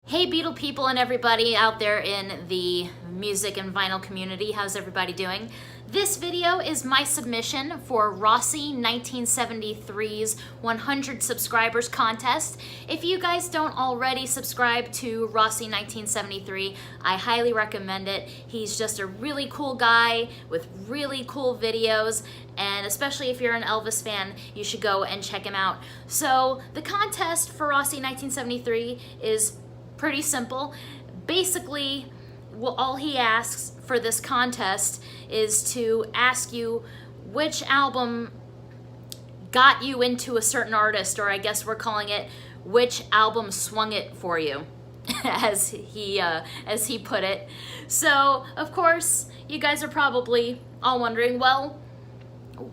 Hey Beatle people and everybody out there in the music and vinyl community, how's everybody doing? This video is my submission for Rossi 1973's 100 subscribers contest. If you guys don't already subscribe to Rossi 1973, I highly recommend it. He's just a really cool guy with really cool videos, and especially if you're an Elvis fan, you should go and check him out. So the contest for Rossi 1973 is pretty simple. Basically, all he asks for this contest is to ask you which album got you into a certain artist, or I guess we're calling it which album swung it for you, as he put it. So, of course, you guys are probably all wondering, well,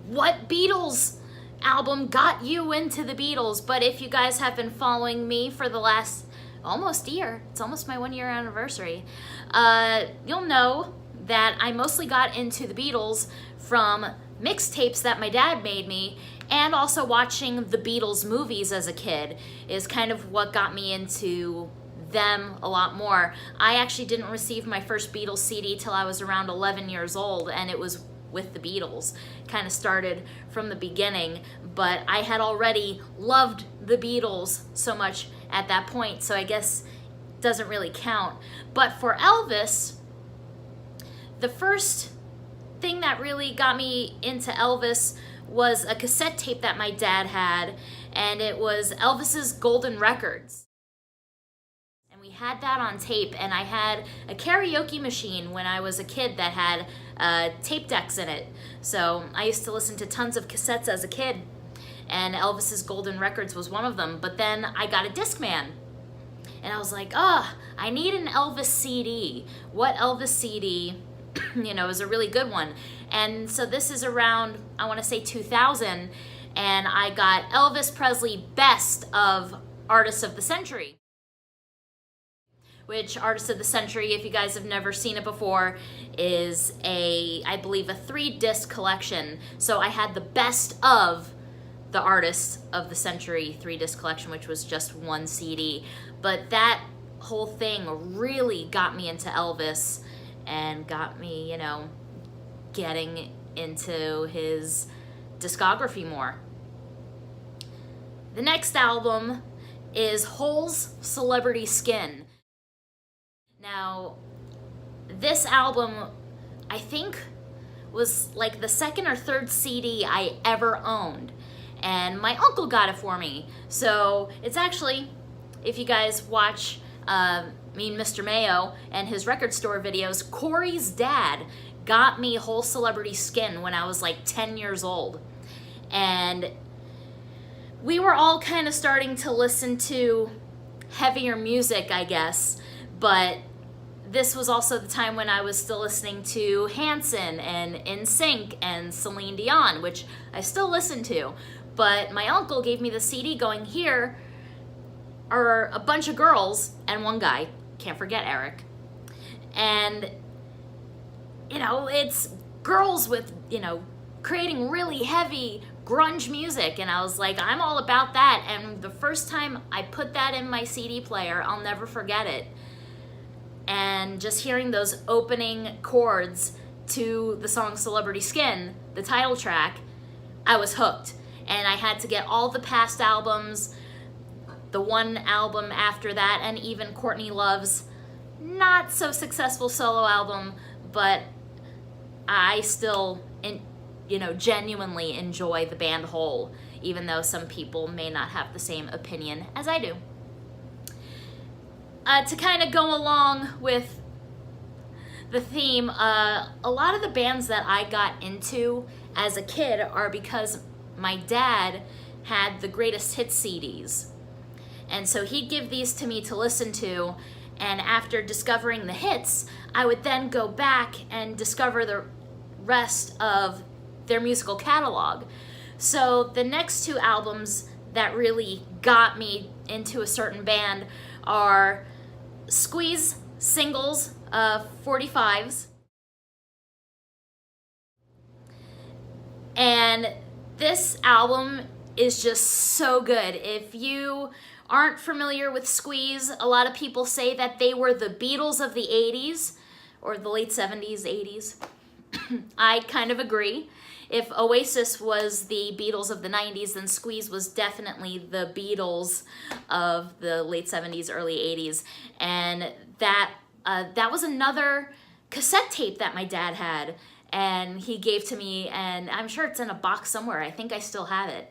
what Beatles album got you into the Beatles? But if you guys have been following me for the last almost year, it's almost my 1 year anniversary, you'll know that I mostly got into the Beatles from mixtapes that my dad made me, and also watching the Beatles movies as a kid is kind of what got me into them a lot more. I actually didn't receive my first Beatles CD till I was around 11 years old, and it was with the Beatles. Kind of started from the beginning, but I had already loved the Beatles so much at that point, so I guess it doesn't really count. But for Elvis, the first thing that really got me into Elvis was a cassette tape that my dad had, and it was Elvis's Golden Records. And we had that on tape, and I had a karaoke machine when I was a kid that had tape decks in it. So I used to listen to tons of cassettes as a kid, and Elvis's Golden Records was one of them. But then I got a Discman, and I was like, I need an Elvis CD. What Elvis CD, is a really good one? And so this is around, I want to say 2000, and I got Elvis Presley Best of Artists of the Century. Which Artist of the Century, if you guys have never seen it before, is I believe a 3-disc collection. So I had the best of the Artists of the Century 3-disc collection, which was just one CD. But that whole thing really got me into Elvis and got me, getting into his discography more. The next album is Hole's Celebrity Skin. Now, this album, I think, was like the second or third CD I ever owned, and my uncle got it for me. So it's actually, if you guys watch Mr. Mayo and his record store videos, Corey's dad got me Whole Celebrity Skin when I was like 10 years old. And we were all kind of starting to listen to heavier music, I guess, but this was also the time when I was still listening to Hanson and NSYNC and Celine Dion, which I still listen to. But my uncle gave me the CD going, here are a bunch of girls and one guy, can't forget Eric. And, it's girls with, creating really heavy grunge music. And I was like, I'm all about that. And the first time I put that in my CD player, I'll never forget it. And just hearing those opening chords to the song Celebrity Skin, the title track, I was hooked. And I had to get all the past albums, the one album after that, and even Courtney Love's not so successful solo album, but I still, genuinely enjoy the band Hole, even though some people may not have the same opinion as I do. To kind of go along with the theme, a lot of the bands that I got into as a kid are because my dad had the greatest hits CDs. And so he'd give these to me to listen to, and after discovering the hits, I would then go back and discover the rest of their musical catalog. So the next two albums that really got me into a certain band are Squeeze Singles 45s, and this album is just so good. If you aren't familiar with Squeeze, a lot of people say that they were the Beatles of the 80s, or the late 70s, 80s. I kind of agree. If Oasis was the Beatles of the 90s, then Squeeze was definitely the Beatles of the late 70s, early 80s. And that was another cassette tape that my dad had, and he gave to me, and I'm sure it's in a box somewhere. I think I still have it.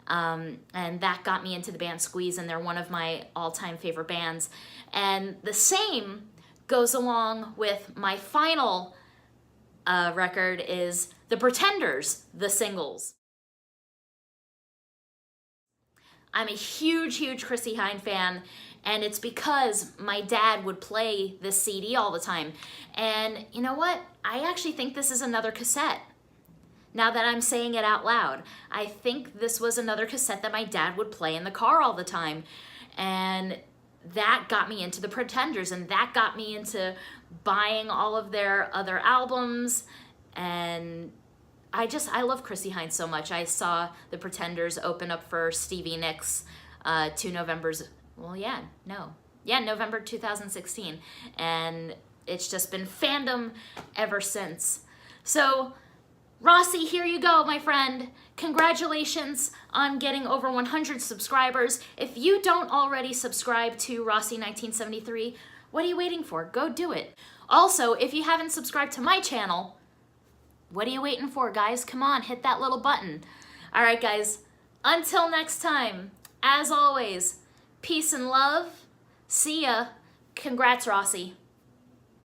And that got me into the band Squeeze, and they're one of my all-time favorite bands. And the same goes along with my final record is The Pretenders, the singles. I'm a huge, huge Chrissie Hynde fan, and it's because my dad would play this CD all the time. And you know what? I actually think this is another cassette. Now that I'm saying it out loud, I think this was another cassette that my dad would play in the car all the time. And that got me into the Pretenders, and that got me into buying all of their other albums. And I love Chrissie Hynde so much. I saw the Pretenders open up for Stevie Nicks November 2016. And it's just been fandom ever since. So Rossi, here you go, my friend. Congratulations on getting over 100 subscribers. If you don't already subscribe to Rossi 1973, what are you waiting for? Go do it. Also, if you haven't subscribed to my channel, what are you waiting for, guys? Come on, hit that little button. All right, guys, until next time, as always, peace and love. See ya. Congrats, Rossi.